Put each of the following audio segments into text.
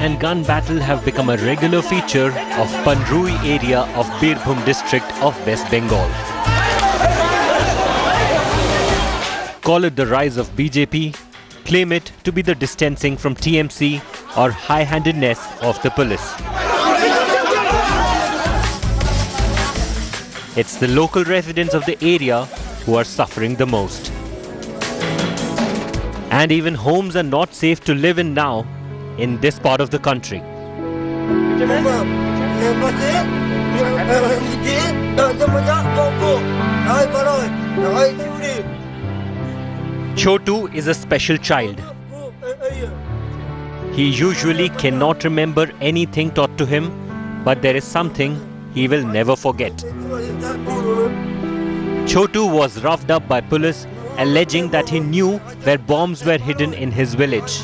and gun battle have become a regular feature of Panrui area of Birbhum district of West Bengal. Call it the rise of BJP, claim it to be the distancing from TMC or high-handedness of the police. It's the local residents of the area who are suffering the most. And even homes are not safe to live in now in this part of the country. Chotu is a special child. He usually cannot remember anything taught to him, but there is something he will never forget. Chotu was roughed up by police, alleging that he knew where bombs were hidden in his village.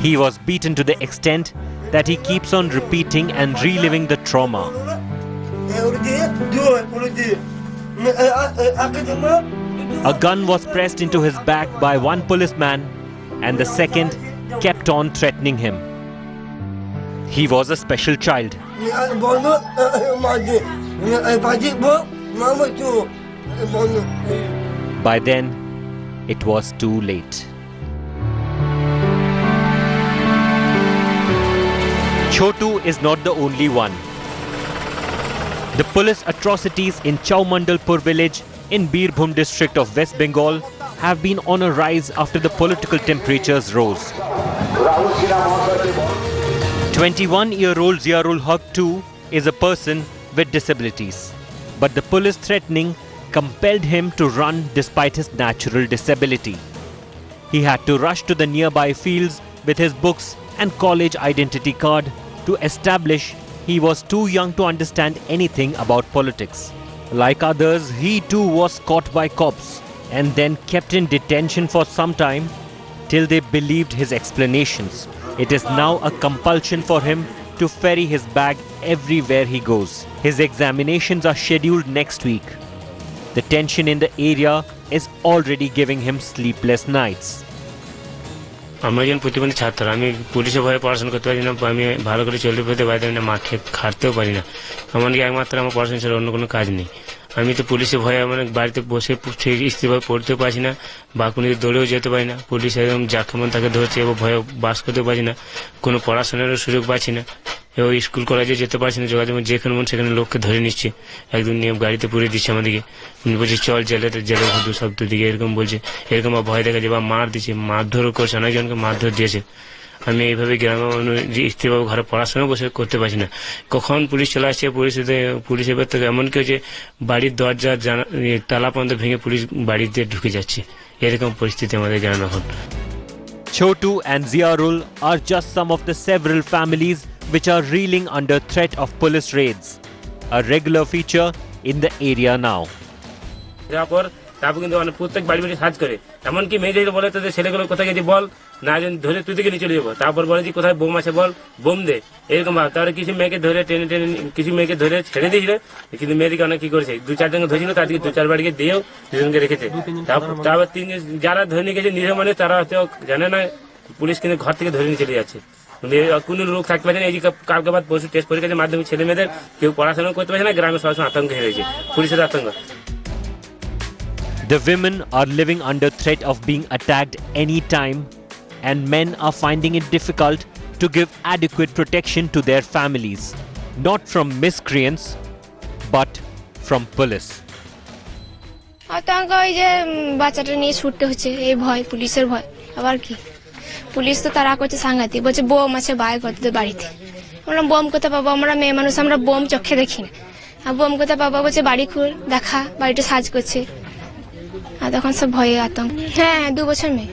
He was beaten to the extent that he keeps on repeating and reliving the trauma. A gun was pressed into his back by one policeman, and the second kept on threatening him. He was a special child. By then, it was too late. Chotu is not the only one. The police atrocities in Chaumandalpur village in Birbhum district of West Bengal have been on a rise after the political temperatures rose. 21-year-old Ziaul Haq too is a person with disabilities. But the police threatening compelled him to run despite his natural disability. He had to rush to the nearby fields with his books and college identity card to establish he was too young to understand anything about politics. Like others, he too was caught by cops and then kept in detention for some time till they believed his explanations. It is now a compulsion for him to ferry his bag everywhere he goes. His examinations are scheduled next week. The tension in the area is already giving him sleepless nights. আমরা একজন প্রতিবন্ধী ছাত্র, আমি পুলিশের ভয়ে পড়াশোনা করতে পারি না, আমি ভালো করে চলতে ফিরতে পারি না, মাঠে খাটতেও পারি না। এমনকি একমাত্র আমার পড়াশোনা ছাড়া অন্য কোনো কাজ নেই। আমি তো পুলিশের ভয়ে আমার বাড়িতে বসে স্থিরভাবে পড়তেও পারছি না বা কোনো দৌড়েও যেতে পারি না। পুলিশ একদম যাকে মন তাকে ধরছে এবং ভয়ে বাস করতে পারি না, কোনো পড়াশোনারও সুযোগ পাচ্ছি না এবং স্কুল কলেজে যেতে পারছি না। যোগাযোগ যেখানে মন সেখানে লোককে ধরে নিচ্ছে, একদম নিয়ম গাড়িতে পুড়ে দিচ্ছে আমাদেরকে, বলছে চল জেলে দু শব্দ দিকে এরকম বলছে, এরকম ভয় দেখা যায় বা মার দিচ্ছে, মারধরও করছে, অনেকজনকে মারধর দিয়েছে। আমি এইভাবে গ্রামে স্থিরভাবে ঘরে পড়াশোনা বসে করতে পারছি না। কখন পুলিশ চলে আসছে, পুলিশের ব্যাপার থেকে এমনকি হচ্ছে বাড়ির দরজা তালা পর্যন্ত ভেঙে পুলিশ বাড়িতে ঢুকে যাচ্ছে, এরকম পরিস্থিতি আমাদের গ্রামে এখন। Chotu and Ziaul are just some of the several families which are reeling under threat of police raids, a regular feature in the area now. তারপর কিন্তু প্রত্যেক বাড়ি বাড়ি সাজ করে, এমনকি মেয়েদের বলে তাদের ছেলেগুলো কোথায় গেছে বল, না ধরে তুই থেকে নিয়ে চলে যাবো, তারপর বলে যে কোথায় বোম আছে বল, বোম দে, এরকম ভাব। তারপরে কিছু মেয়েকে ধরে টেনে কিছু মেয়েকে ধরে ছেড়ে দিয়েছিল, কিন্তু মেয়েদিকে অনেক কি করেছে, 2-4 ধরেছিল, তাদেরকে 2-4 বাড়িকে দিয়েও 2জনকে রেখেছে। তারপর 3 যারা ধরে নিয়ে গেছে নিজের মানে তারা হয়তো জানে না, পুলিশ কিন্তু ঘর থেকে ধরে নিয়ে চলে যাচ্ছে। কোনো লোক থাকতে পারছে না। এই যে কালকে বাদ পরশু টেস্ট পরীক্ষার মাধ্যমে ছেলে মেয়েদের কেউ পড়াশোনা করতে পারছে না, গ্রামে সবসময় আতঙ্ক হয়ে রয়েছে, পুলিশের আতঙ্ক। The women are living under threat of being attacked any time, and men are finding it difficult to give adequate protection to their families, not from miscreants, but from police. আতঙ্ক এই যে বাচ্চাটা নিয়ে ছুটতে হচ্ছে, এই ভয়, পুলিশের ভয়। আবার কি পুলিশ তো তারা করছে সাংঘাতিক, বলছে বোম আছে বাইর করতে বাড়িতে। আমরা বোম কোথায় পাবো, আমরা মেয়ে মানুষ, আমরা বোম চোখে দেখি না। আর বোম কোথায় পাবো, বলছে বাড়ি খুল দেখা, বাড়িটা সাজ করছে। আর তখন সব ভয়ে আতঙ্ক। হ্যাঁ 2 বছর মেয়ে,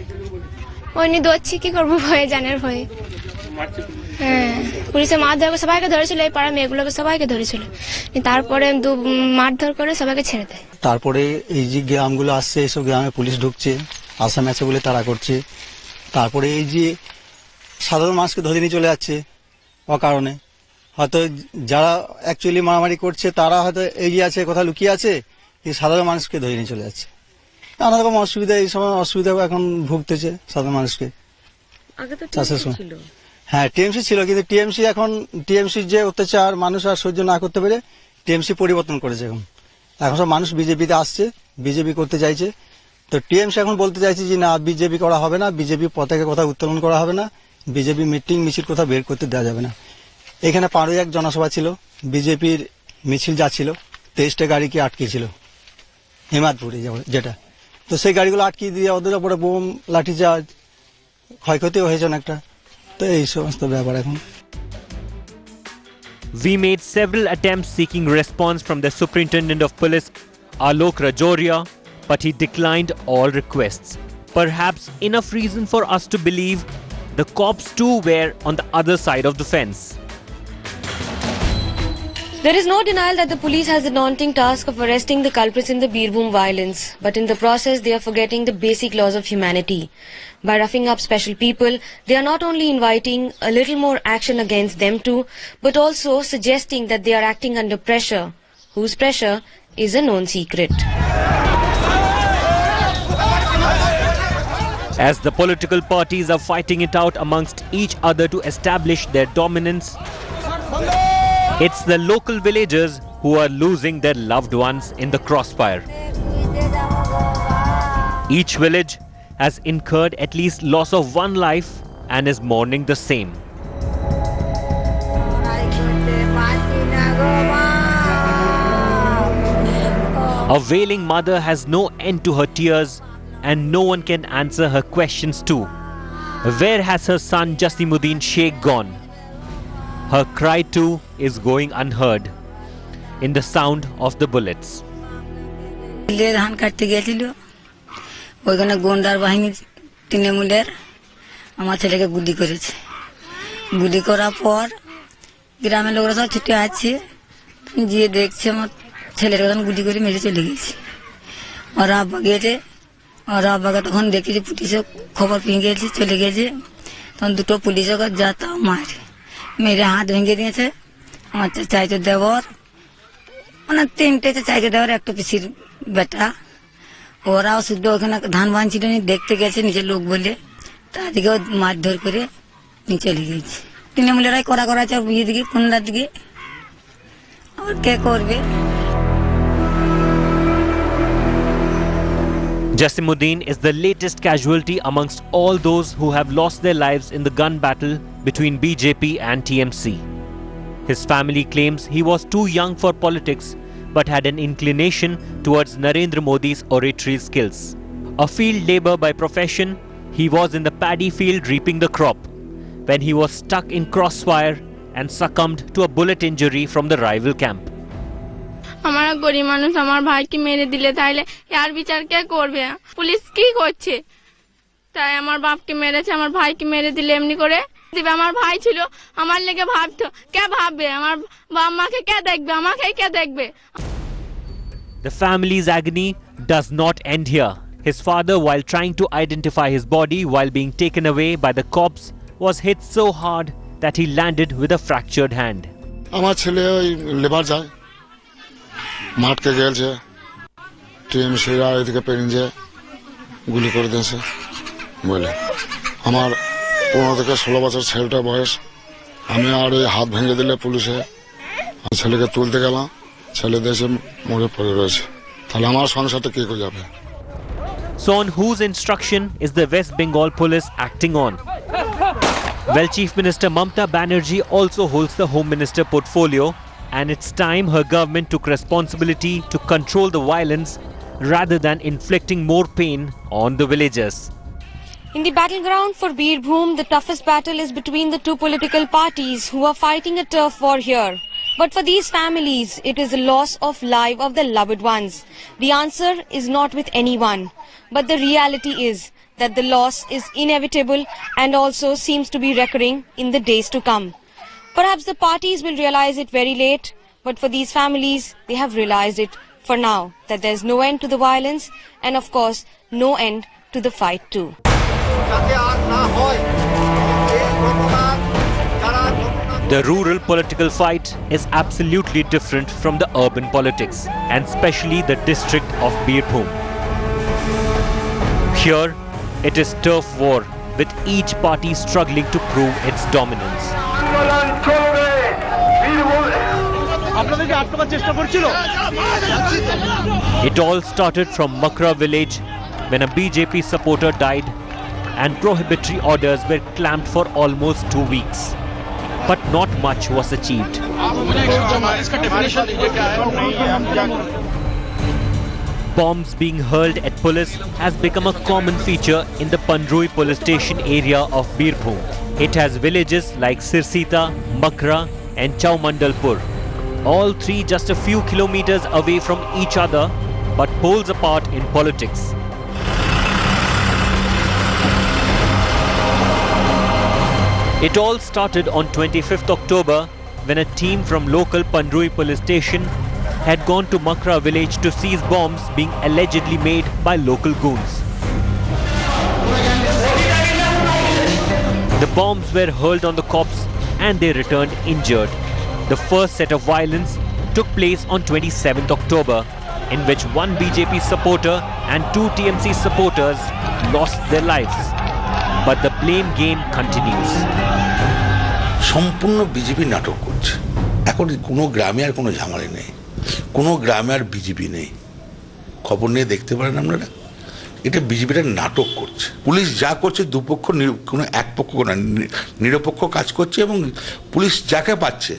ওই নিয়ে দৌড়ছি, কি করবো ভয়ে, জানের ভয়ে। হ্যাঁ পুলিশের মারধর সবাইকে ধরেছিল, এই পাড়া মেয়েগুলোকে সবাইকে ধরেছিল, তারপরে মারধর করে সবাইকে ছেড়ে দেয়। তারপরে এই যে গ্রামগুলো আসছে, এইসব গ্রামে পুলিশ ঢুকছে, আসাম আছে বলে তাড়া করছে। তারপরে এই যে সাধারণ মানুষকে ধরে নিয়ে চলে যাচ্ছে অকারণে, হয়তো যারা অ্যাকচুয়ালি মারামারি করছে তারা হয়তো এগিয়ে আছে, কোথাও লুকিয়ে আছে, এই সাধারণ মানুষকে ধরে নিয়ে চলে যাচ্ছে। নানা রকম অসুবিধা, এই সময় অসুবিধা এখন ভুগতেছে সাধারণ মানুষকে। চাষের সময় হ্যাঁ টিএমসি ছিল, কিন্তু টিএমসি এখন টিএমসির যে অত্যাচার মানুষ আর সহ্য না করতে পেরে টিএমসি পরিবর্তন করেছে। এখন সব মানুষ বিজেপিতে আসছে, বিজেপি করতে চাইছে। তো টিএমসি এখন বলতে চাইছে যে না, বিজেপি করা হবে না, বিজেপি পতাকা কোথাও উত্তোলন করা হবে না, বিজেপি মিটিং মিছিল কোথাও বের করতে দেওয়া যাবে না। এখানে 5 এক জনসভা ছিল, বিজেপির মিছিল যাচ্ছিল, 23টা গাড়িকে আটকেছিল হেমাদপুরে যেটা। তো সেই গাড়িগুলো আটকিয়ে দিয়ে ওদের উপরে বোম লাঠিচার্জ, ক্ষয়ক্ষতিও হয়েছে অনেকটা। তো এই সমস্ত ব্যাপার এখন। We made several attempts seeking response from the Superintendent of Police, Alok Rajoria, but he declined all requests. Perhaps enough reason for us to believe the cops too were on the other side of the fence. There is no denial that the police has the daunting task of arresting the culprits in the Birbhum violence, but in the process they are forgetting the basic laws of humanity. By roughing up special people, they are not only inviting a little more action against them too, but also suggesting that they are acting under pressure, whose pressure is a known secret. As the political parties are fighting it out amongst each other to establish their dominance, it's the local villagers who are losing their loved ones in the crossfire. Each village has incurred at least loss of one life and is mourning the same. A wailing mother has no end to her tears, and no one can answer her questions too. Where has her son Jasimuddin Sheikh gone? Her cry too is going unheard in the sound of the bullets. ধান কাটতে গিয়েছিল, ওইখানে গোন্ডার বাহিনী তৃণমূলের আমার ছেলেকে গুলি করেছে। গুলি করার পর গ্রামের লোকরা সব ছুটে আসছে, গিয়ে দেখছে আমার ছেলের তখন গুলি করে মেরে চলে গেছে। ওরা আব্বা গিয়েছে, ওরা আব্বাকে তখন দেখেছি পুলিশে খবর পেয়ে গেছে, চলে গেছে। তখন দুটো পুলিশে যা তাও মেরে হাত ভেঙে দিয়েছে। আমার চাইতে দেওয়ার মানে 3টে চাইতে দেওয়ার, একটা পিসির বেটা। ওরাও শুধু ওখানে ধান বানছিল, দেখতে গেছে নিজের লোক বলে, তাদেরকেও মারধর করে নিয়ে চলে গেছে। তৃণমূলেরাই করাছে বিয়ে দিকে কোনটার দিকে, আর কে করবে। Jasimuddin is the latest casualty amongst all those who have lost their lives in the gun battle between BJP and TMC. His family claims he was too young for politics but had an inclination towards Narendra Modi's oratory skills. A field labor by profession, he was in the paddy field reaping the crop when he was stuck in crossfire and succumbed to a bullet injury from the rival camp. আমার গরিব মানুষ, আমার ভাইকে মেরে দিলে তাইলে আর বিচার কে করবে? পুলিশ কি করছে? তাই আমার বাপকে মেরেছে, আমার ভাইকে মেরে দিলে এমনি করে দিবে। আমার ভাই ছিল, আমার লেগে ভাবতো, কে ভাববে? আমার বাপ মাকে কে দেখবে? আমাকে কে দেখবে? The family's agony does not end here. His father, while trying to identify his body while being taken away by the cops, was hit so hard that he landed with a fractured hand. আমার ছেলে ওই labour যায়, মাঠকে গেছে, টিএমসিরা এদিকে পেরিয়ে গুলি করে দিয়েছে বলে। আমার 15 থেকে 16 বছর ছেলেটার বয়স। আমি আর এই হাত ভেঙে দিলে পুলিশে ছেলেকে তুলতে গেলাম, ছেলে দেশে মরে পড়ে রয়েছে। তাহলে আমার সংসারটা কি করে যাবে? So on whose instruction is the West Bengal police acting on? Well, Chief Minister Mamata Banerjee also holds the Home Minister portfolio, and it's time her government took responsibility to control the violence rather than inflicting more pain on the villagers. In the battleground for Birbhum, the toughest battle is between the two political parties who are fighting a turf war here. But for these families, it is the loss of life of their loved ones. The answer is not with anyone, but the reality is that the loss is inevitable and also seems to be recurring in the days to come. Perhaps the parties will realize it very late, but for these families, they have realized it for now, that there is no end to the violence and of course, no end to the fight too. The rural political fight is absolutely different from the urban politics, and especially the district of Birbhum. Here, it is turf war, with each party struggling to prove its dominance. It all started from Makra village when a BJP supporter died and prohibitory orders were clamped for almost 2 weeks. But not much was achieved. Bombs being hurled at police has become a common feature in the Pandrui police station area of Birbhum. It has villages like Sirsita, Makra and Chaumandalpur, all three just a few kilometers away from each other but poles apart in politics. It all started on 25th October when a team from local Pandrui police station had gone to Makra village to seize bombs being allegedly made by local goons. The bombs were hurled on the cops and they returned injured. The first set of violence took place on 27th October, in which one BJP supporter and 2 TMC supporters lost their lives. But the blame game continues. সম্পূর্ণ BJP নাটক করছে। এখন কোনো গ্রামে আর কোনো ঝামেলা নেই, কোনো গ্রামে আর বিজেপি নেই। খবর নিয়ে দেখতে পারেন আপনারা, এটা বিজেপিটা নাটক করছে। পুলিশ যা করছে দুপক্ষ, কোনো এক পক্ষ না, নিরপেক্ষ কাজ করছে এবং পুলিশ যাকে পাচ্ছে,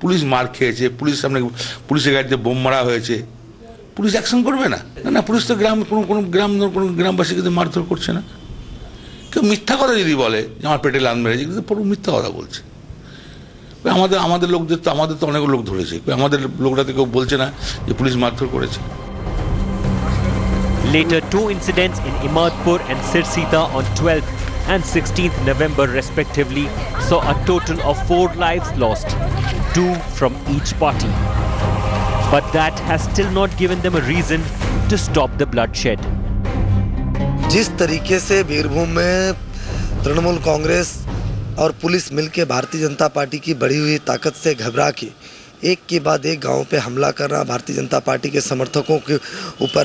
পুলিশ মার খেয়েছে, পুলিশ সামনে পুলিশের গাড়িতে বোম মারা হয়েছে, পুলিশ অ্যাকশন করবে না? না, পুলিশ তো কোনো গ্রামবাসীকে মারধর করছে না। কেউ মিথ্যা কথা যদি বলে যে আমার পেটে লান মেরেছে, কিন্তু পুরো মিথ্যা কথা বলছে। আমাদের লোকদের তো, আমাদের তো অনেক লোক ধরেছে, আমাদের লোকরা তো কেউ বলছে না যে পুলিশ মারধর করেছে। Later, 2 incidents in Imadpur and Sirsita on 12th and 16th November respectively saw a total of 4 lives lost, 2 from each party. But that has still not given them a reason to stop the bloodshed. जिस तरीके से बीरभूम में तृणमूल कांग्रेस और police मिलकर Bharatiya Janata party की बढ़ी हुई ताकत से घबरा के एक के बाद एक गांव पे हमला करना, भारतीय जनता पार्टी के समर्थकों के ऊपर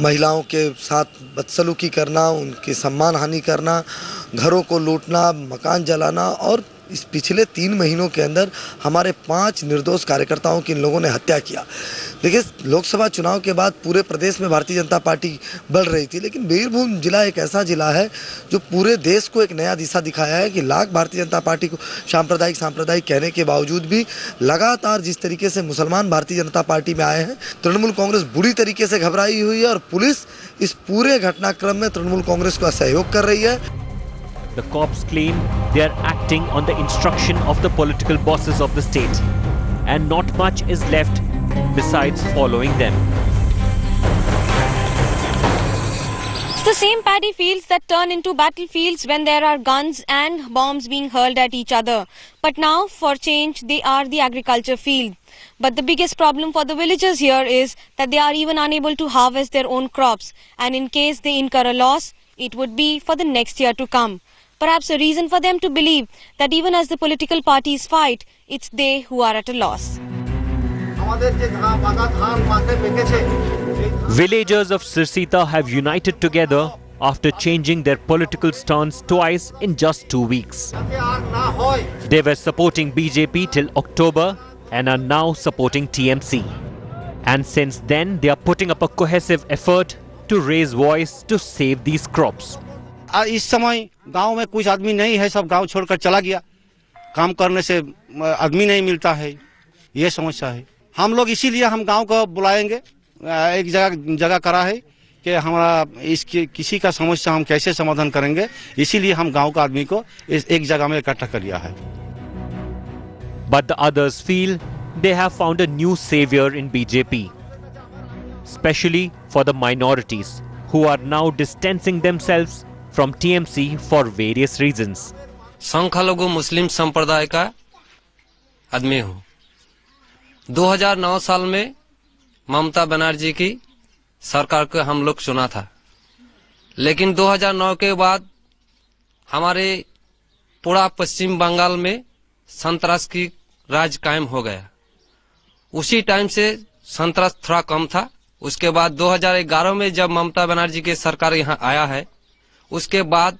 महिलाओं के साथ बदसलूकी करना, उनकी सम्मान हानि करना, घरों को लूटना, मकान जलाना, और इस पिछले 3 महीनों के अंदर हमारे 5 निर्दोष कार्यकर्ताओं की इन लोगों ने हत्या किया। देखिए, लोकसभा चुनाव के बाद पूरे प्रदेश में भारतीय जनता पार्टी बढ़ रही थी, लेकिन बीरभूम जिला एक ऐसा जिला है जो पूरे देश को एक नया दिशा दिखाया है कि लाख भारतीय जनता पार्टी को सांप्रदायिक कहने के बावजूद भी लगातार जिस तरीके से मुसलमान भारतीय जनता पार्टी में आए हैं, तृणमूल कांग्रेस बुरी तरीके से घबराई हुई है और पुलिस इस पूरे घटनाक्रम में तृणमूल कांग्रेस का सहयोग कर रही है। The cops claim they are acting on the instruction of the political bosses of the state, and not much is left besides following them. The same paddy fields that turn into battlefields when there are guns and bombs being hurled at each other. But now, for change, they are the agriculture field. But the biggest problem for the villagers here is that they are even unable to harvest their own crops, and in case they incur a loss, it would be for the next year to come. Perhaps a reason for them to believe that even as the political parties fight, it's they who are at a loss. Villagers of Sirsita have united together after changing their political stance twice in just 2 weeks. They were supporting BJP till October and are now supporting TMC. And since then, they are putting up a cohesive effort to raise voice to save these crops. इस समय गांव में कुछ आदमी नहीं है, सब गांव छोड़कर चला गया। काम करने से आदमी नहीं मिलता है, ये समस्या है। हम लोग इसीलिए हम गांव को बुलाएंगे, एक जगह करा है कि हमारा इसकी किसी का समस्या हम कैसे समाधान करेंगे, इसीलिए हम गांव का आदमी को एक जगह में इकट्ठा कर लिया है। But the others feel they have found a new savior in BJP, especially for the minorities who are now distancing themselves from TMC for various reasons. संख्यालघु मुस्लिम संप्रदाय का आदमी हूँ। 2009 साल में ममता बनर्जी की सरकार को हम लोग चुना था, लेकिन 2009 के बाद हमारे पूरा पश्चिम बंगाल में संतरास की राज कायम हो गया। उसी टाइम से संतरास थोड़ा कम था। उसके बाद 2011 में जब ममता बनर्जी की सरकार यहाँ आया है, उसके बाद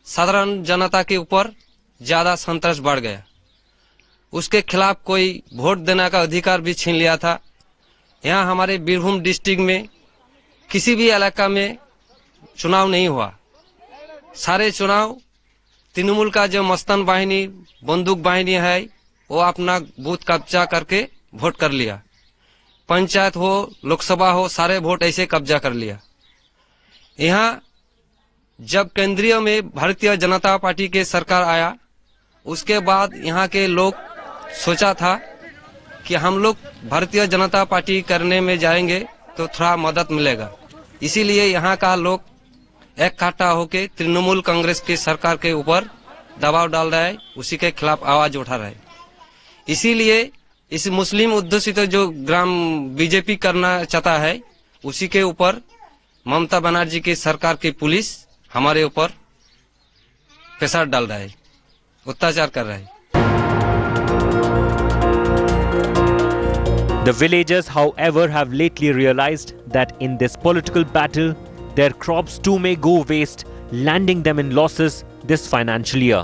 साधारण जनता के ऊपर ज्यादा संतरास बढ़ गया। उसके खिलाफ कोई वोट देने का अधिकार भी छीन लिया था। यहाँ हमारे बीरभूम डिस्ट्रिक्ट में किसी भी इलाका में चुनाव नहीं हुआ। सारे चुनाव तृणमूल का जो मस्तान बाहिनी, बंदूक बाहिनी है, वो अपना बूथ कब्जा करके वोट कर लिया। पंचायत हो, लोकसभा हो, सारे वोट ऐसे कब्जा कर लिया। यहाँ जब केंद्रीय में भारतीय जनता पार्टी के सरकार आया, उसके बाद यहाँ के लोग सोचा था कि हम लोग भारतीय जनता पार्टी करने में जाएंगे तो थोड़ा मदद मिलेगा। इसीलिए यहाँ का लोग इकट्ठा होकर तृणमूल कांग्रेस की सरकार के ऊपर दबाव डाल रहा है, उसी के खिलाफ आवाज उठा रहा है। इसीलिए इस मुस्लिम उद्देशित जो ग्राम बीजेपी करना चाहता है, उसी के ऊपर ममता बनर्जी की सरकार की पुलिस हमारे ऊपर प्रेशर डाल रहा है, अत्याचार कर रहा है। The villagers, however, have lately realized that in this political battle, their crops too may go waste, landing them in losses this financial year.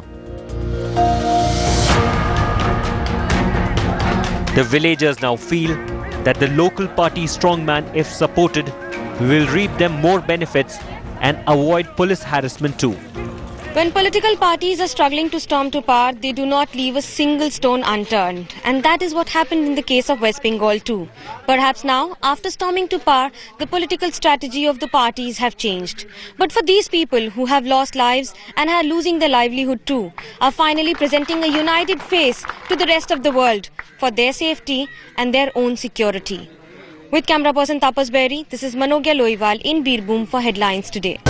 The villagers now feel that the local party strongman, if supported, will reap them more benefits and avoid police harassment too. When political parties are struggling to storm to power, they do not leave a single stone unturned. And that is what happened in the case of West Bengal too. Perhaps now, after storming to power, the political strategy of the parties have changed. But for these people who have lost lives and are losing their livelihood too, are finally presenting a united face to the rest of the world for their safety and their own security. With camera person Tapas Berry, this is Manogya Loiwal in Birbhum for Headlines Today.